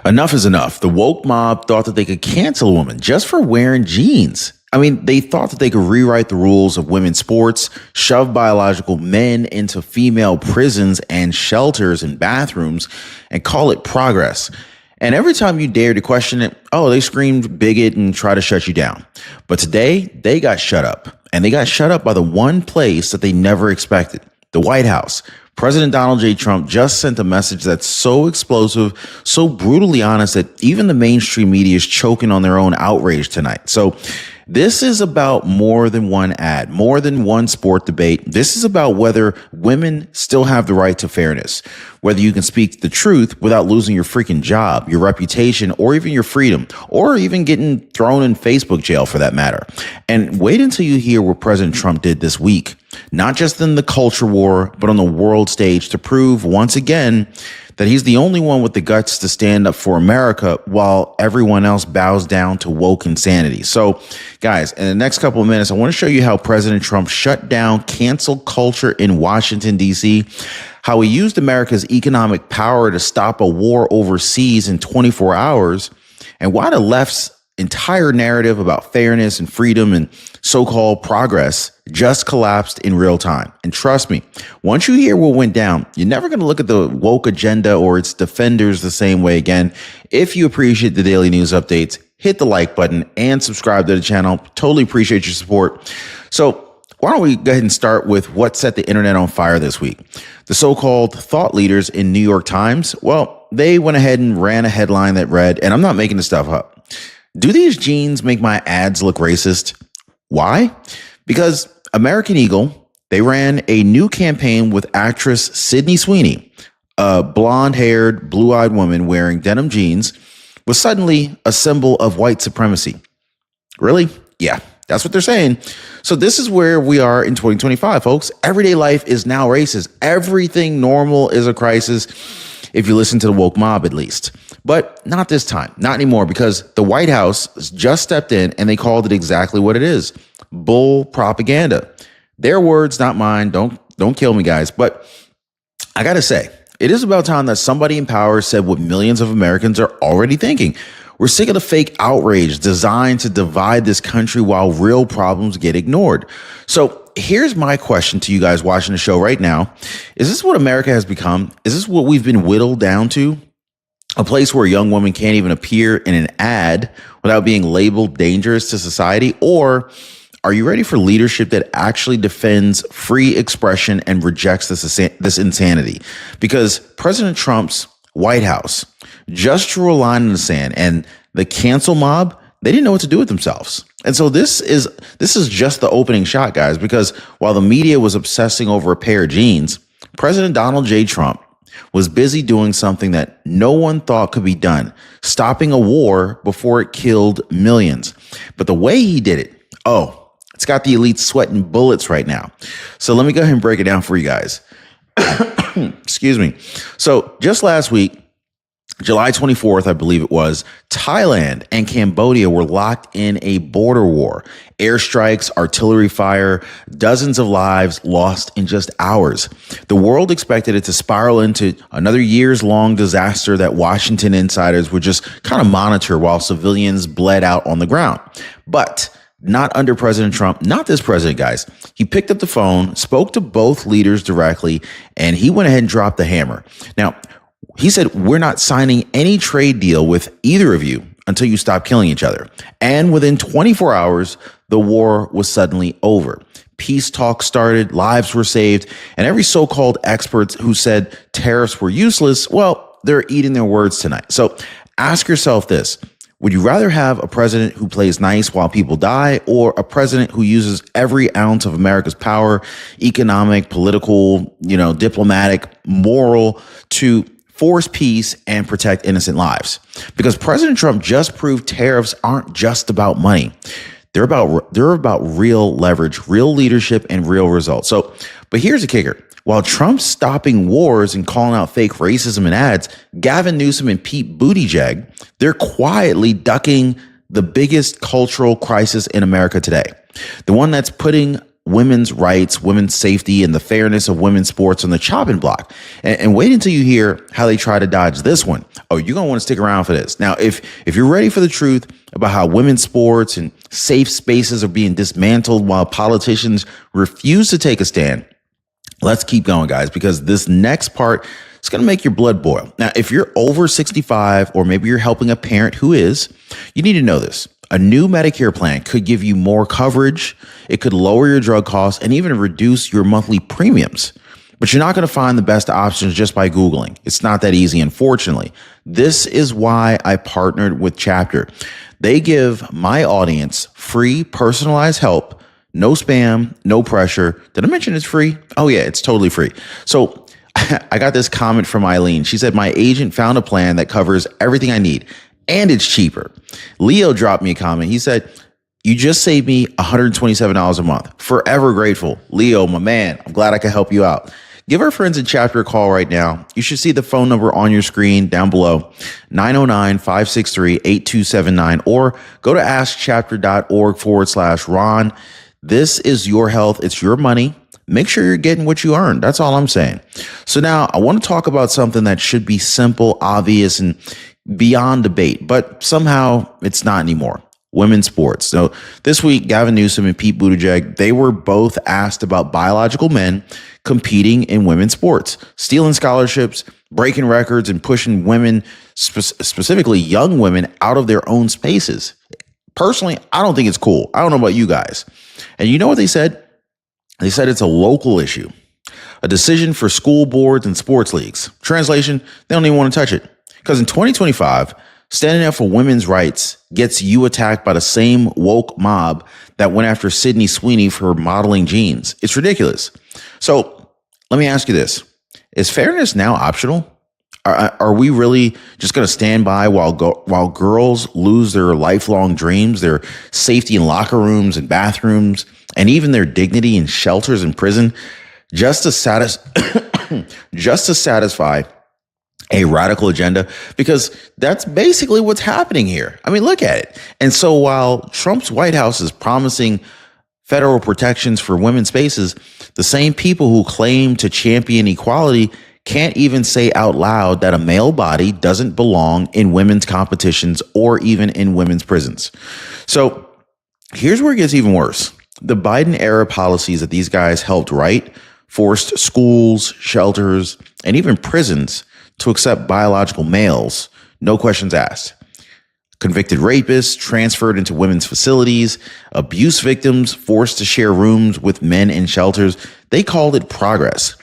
Enough is enough. The woke mob thought that they could cancel a woman just for wearing jeans. I mean, they thought that they could rewrite the rules of women's sports, shove biological men into female prisons and shelters and bathrooms, and call it progress. And every time you dare to question it, oh, they screamed bigot and try to shut you down. But today, they got shut up. And they got shut up by the one place that they never expected, the White House. President Donald J. Trump just sent a message that's so explosive, so brutally honest that even the mainstream media is choking on their own outrage tonight. So this is about more than one ad, more than one sport debate. This is about whether women still have the right to fairness, whether you can speak the truth without losing your freaking job, your reputation, or even your freedom, or even getting thrown in Facebook jail for that matter. And wait until you hear what President Trump did this week, not just in the culture war, but on the world stage to prove once again that he's the only one with the guts to stand up for America while everyone else bows down to woke insanity. So, guys, in the next couple of minutes, I want to show you how President Trump shut down cancel culture in Washington, D.C., how he used America's economic power to stop a war overseas in 24 hours, and why the left's entire narrative about fairness and freedom and so-called progress just collapsed in real time. And trust me, once you hear what went down, you're never going to look at the woke agenda or its defenders the same way again. If you appreciate the daily news updates, hit the like button and subscribe to the channel. Totally appreciate your support. So why don't we go ahead and start with what set the internet on fire this week? The so-called thought leaders in New York Times, well, they went ahead and ran a headline that read, and I'm not making this stuff up, "Do these jeans make my ads look racist?" Why? Because American Eagle, they ran a new campaign with actress Sydney Sweeney, a blonde-haired, blue-eyed woman wearing denim jeans, was suddenly a symbol of white supremacy. Really? Yeah, that's what they're saying. So this is where we are in 2025, folks. Everyday life is now racist. Everything normal is a crisis, if you listen to the woke mob at least. But not this time, not anymore, because the White House just stepped in and they called it exactly what it is: bull propaganda. Their words, not mine. Don't kill me, guys. But I got to say, it is about time that somebody in power said what millions of Americans are already thinking. We're sick of the fake outrage designed to divide this country while real problems get ignored. So here's my question to you guys watching the show right now. Is this what America has become? Is this what we've been whittled down to? A place where a young woman can't even appear in an ad without being labeled dangerous to society? Or are you ready for leadership that actually defends free expression and rejects this insanity? Because President Trump's White House just drew a line in the sand, and the cancel mob, they didn't know what to do with themselves. And so this is just the opening shot, guys, because while the media was obsessing over a pair of jeans, President Donald J. Trump was busy doing something that no one thought could be done: stopping a war before it killed millions. But the way he did it, oh, it's got the elites sweating bullets right now. So let me go ahead and break it down for you guys. Excuse me. So just last week, July 24th, I believe it was, Thailand and Cambodia were locked in a border war. Airstrikes, artillery fire, dozens of lives lost in just hours. The world expected it to spiral into another years-long disaster that Washington insiders would just kind of monitor while civilians bled out on the ground. But not under President Trump, not this president, guys. He picked up the phone, spoke to both leaders directly, and he went ahead and dropped the hammer. Now, he said, "We're not signing any trade deal with either of you until you stop killing each other." And within 24 hours, the war was suddenly over. Peace talks started, lives were saved, and every so-called expert who said tariffs were useless, well, they're eating their words tonight. So ask yourself this: would you rather have a president who plays nice while people die, or a president who uses every ounce of America's power, economic, political, diplomatic, moral, to force peace and protect innocent lives? Because President Trump just proved tariffs aren't just about money. They're about real leverage, real leadership, and real results. So, but here's the kicker. While Trump's stopping wars and calling out fake racism in ads, Gavin, Newsom, and Pete Buttigieg, they're quietly ducking the biggest cultural crisis in America today. The one that's putting women's rights, women's safety, and the fairness of women's sports on the chopping block. And wait until you hear how they try to dodge this one. Oh, you're going to want to stick around for this. Now, if you're ready for the truth about how women's sports and safe spaces are being dismantled while politicians refuse to take a stand, let's keep going, guys, because this next part is going to make your blood boil. Now, if you're over 65 or maybe you're helping a parent who is, you need to know this. A new Medicare plan could give you more coverage. It could lower your drug costs and even reduce your monthly premiums. But you're not going to find the best options just by Googling. It's not that easy, unfortunately. This is why I partnered with Chapter. They give my audience free personalized help. No spam, no pressure. Did I mention it's free? Oh yeah, it's totally free. So I got this comment from Eileen. She said, my agent found a plan that covers everything I need and it's cheaper. Leo dropped me a comment. He said, you just saved me $127 a month. Forever grateful. Leo, my man, I'm glad I could help you out. Give our friends at Chapter a call right now. You should see the phone number on your screen down below, 909-563-8279, or go to askchapter.org/Ron. This is your health. It's your money. Make sure you're getting what you earn. That's all I'm saying. So now I want to talk about something that should be simple, obvious, and beyond debate, but somehow it's not anymore. Women's sports. So this week, Gavin Newsom and Pete Buttigieg, they were both asked about biological men competing in women's sports, stealing scholarships, breaking records, and pushing women, specifically young women, out of their own spaces. Personally, I don't think it's cool. I don't know about you guys. And you know what they said? They said it's a local issue, a decision for school boards and sports leagues. Translation, they don't even want to touch it. Because in 2025, standing up for women's rights gets you attacked by the same woke mob that went after Sydney Sweeney for modeling jeans. It's ridiculous. So let me ask you this. Is fairness now optional? Are we really just going to stand by while girls lose their lifelong dreams, their safety in locker rooms and bathrooms, and even their dignity in shelters and prison, just to satisfy a radical agenda? Because that's basically what's happening here. I mean, look at it. And so while Trump's White House is promising federal protections for women's spaces, the same people who claim to champion equality can't even say out loud that a male body doesn't belong in women's competitions or even in women's prisons. So here's where it gets even worse. The Biden era policies that these guys helped write forced schools, shelters, and even prisons to accept biological males, no questions asked. Convicted rapists transferred into women's facilities, abuse victims forced to share rooms with men in shelters. They called it progress.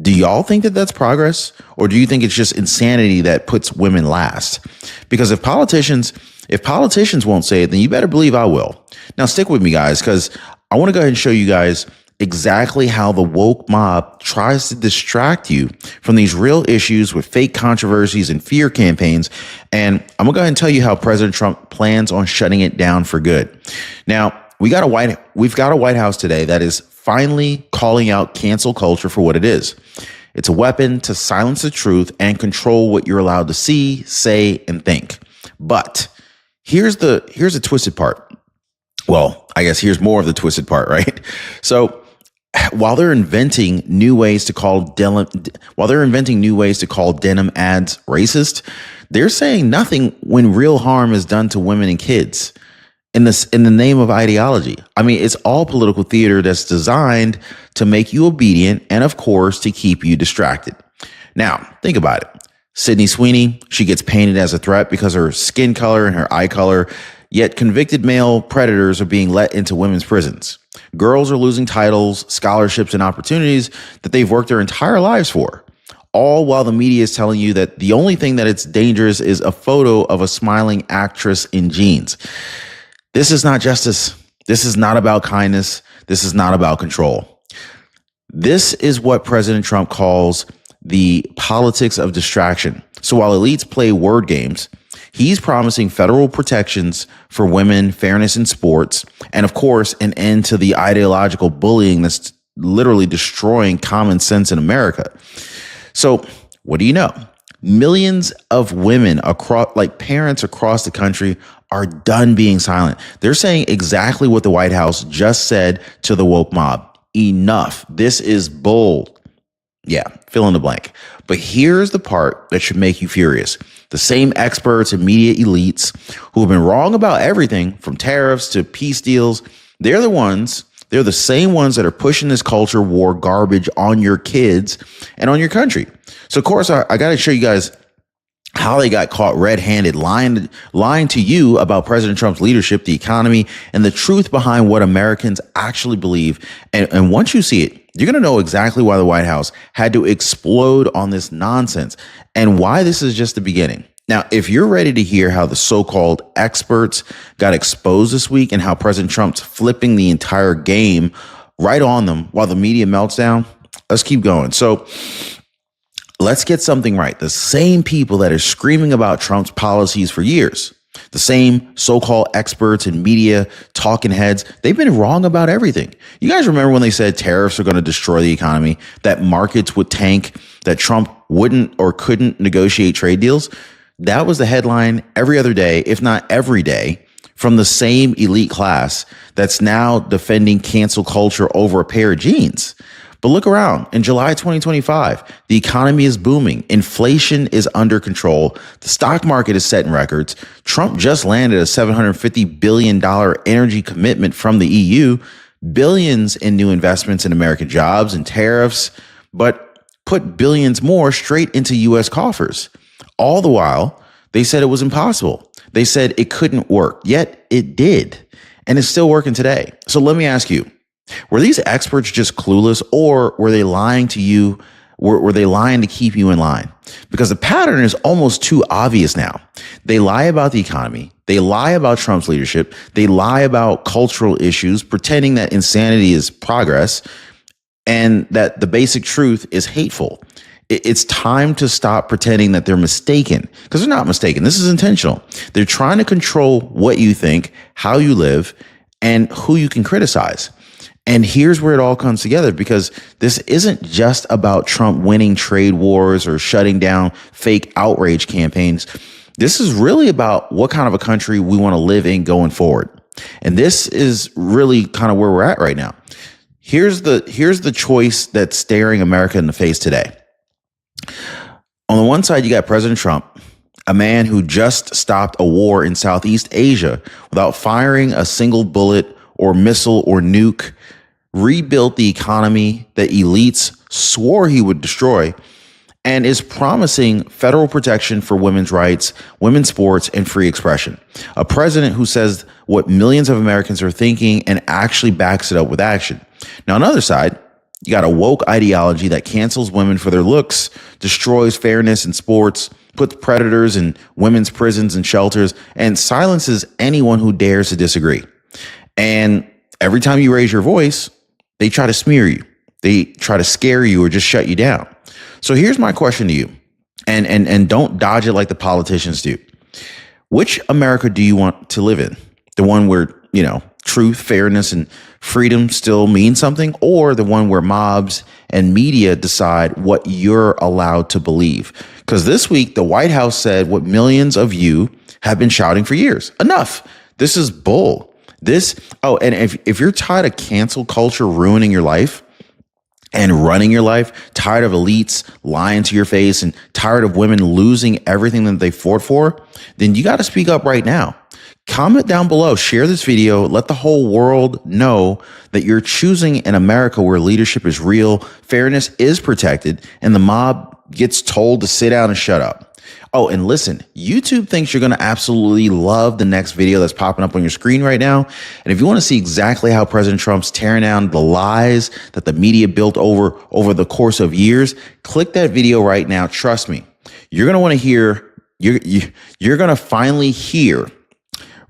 Do y'all think that that's progress? Or do you think it's just insanity that puts women last? Because if politicians won't say it, then you better believe I will. Now stick with me, guys, because I want to go ahead and show you guys exactly how the woke mob tries to distract you from these real issues with fake controversies and fear campaigns. And I'm gonna go ahead and tell you how President Trump plans on shutting it down for good. Now, we've got a White House today that is finally calling out cancel culture for what it is. It's a weapon to silence the truth and control what you're allowed to see, say, and think. But here's the twisted part. Well, I guess here's more of the twisted part, right? So while they're inventing new ways to call denim ads racist, they're saying nothing when real harm is done to women and kids in the name of ideology. I mean, it's all political theater that's designed to make you obedient and, of course, to keep you distracted. Now, think about it. Sydney Sweeney, she gets painted as a threat because of her skin color and her eye color, yet convicted male predators are being let into women's prisons. Girls are losing titles, scholarships, and opportunities that they've worked their entire lives for, all while the media is telling you that the only thing that it's dangerous is a photo of a smiling actress in jeans. This is not justice. This is not about kindness. This is not about control. This is what President Trump calls the politics of distraction. So while elites play word games, he's promising federal protections for women, fairness in sports, and of course, an end to the ideological bullying that's literally destroying common sense in America. So what do you know? Millions of women parents across the country are done being silent. They're saying exactly what the White House just said to the woke mob. Enough. This is bull. Yeah, fill in the blank. But here's the part that should make you furious. The same experts and media elites who have been wrong about everything from tariffs to peace deals, they're the same ones that are pushing this culture war garbage on your kids and on your country. So, of course, I got to show you guys how they got caught red-handed lying to you about President Trump's leadership, the economy, and the truth behind what Americans actually believe. And once you see it, you're going to know exactly why the White House had to explode on this nonsense and why this is just the beginning. Now, if you're ready to hear how the so-called experts got exposed this week and how President Trump's flipping the entire game right on them while the media melts down, let's keep going. So let's get something right. The same people that are screaming about Trump's policies for years, the same so-called experts and media talking heads, they've been wrong about everything. You guys remember when they said tariffs are going to destroy the economy, that markets would tank, that Trump wouldn't or couldn't negotiate trade deals? That was the headline every other day, if not every day, from the same elite class that's now defending cancel culture over a pair of jeans. But look around. In July 2025, the economy is booming. Inflation is under control. The stock market is setting records. Trump just landed a $750 billion energy commitment from the EU, billions in new investments in American jobs and tariffs, but put billions more straight into U.S. coffers. All the while, they said it was impossible. They said it couldn't work, yet it did. And it's still working today. So let me ask you, were these experts just clueless, or were they lying to you? Were they lying to keep you in line? Because the pattern is almost too obvious now. They lie about the economy. They lie about Trump's leadership. They lie about cultural issues, pretending that insanity is progress and that the basic truth is hateful. It's time to stop pretending that they're mistaken, because they're not mistaken. This is intentional. They're trying to control what you think, how you live, and who you can criticize. And here's where it all comes together, because this isn't just about Trump winning trade wars or shutting down fake outrage campaigns. This is really about what kind of a country we want to live in going forward. And this is really kind of where we're at right now. Here's the choice that's staring America in the face today. On the one side, you got President Trump, a man who just stopped a war in Southeast Asia without firing a single bullet or missile or nuke, rebuilt the economy that elites swore he would destroy, and is promising federal protection for women's rights, women's sports, and free expression. A president who says what millions of Americans are thinking and actually backs it up with action. Now, on the other side, you got a woke ideology that cancels women for their looks, destroys fairness in sports, puts predators in women's prisons and shelters, and silences anyone who dares to disagree. And every time you raise your voice, they try to smear you. They try to scare you or just shut you down. So here's my question to you, and don't dodge it like the politicians do. Which America do you want to live in? The one where, truth, fairness, and freedom still mean something, or the one where mobs and media decide what you're allowed to believe? Because this week, the White House said what millions of you have been shouting for years. Enough. This is bull. And if you're tired of cancel culture ruining your life and running your life, tired of elites lying to your face, and tired of women losing everything that they fought for, then you got to speak up right now. Comment down below, share this video, let the whole world know that you're choosing an America where leadership is real, fairness is protected, and the mob gets told to sit down and shut up. Oh, and listen, YouTube thinks you're going to absolutely love the next video that's popping up on your screen right now. And if you want to see exactly how President Trump's tearing down the lies that the media built over the course of years, click that video right now. Trust me, you're going to want to hear, you're going to finally hear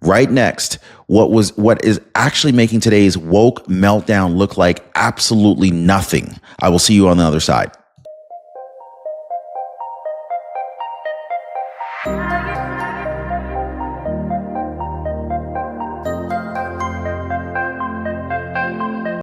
right next what is actually making today's woke meltdown look like absolutely nothing. I will see you on the other side.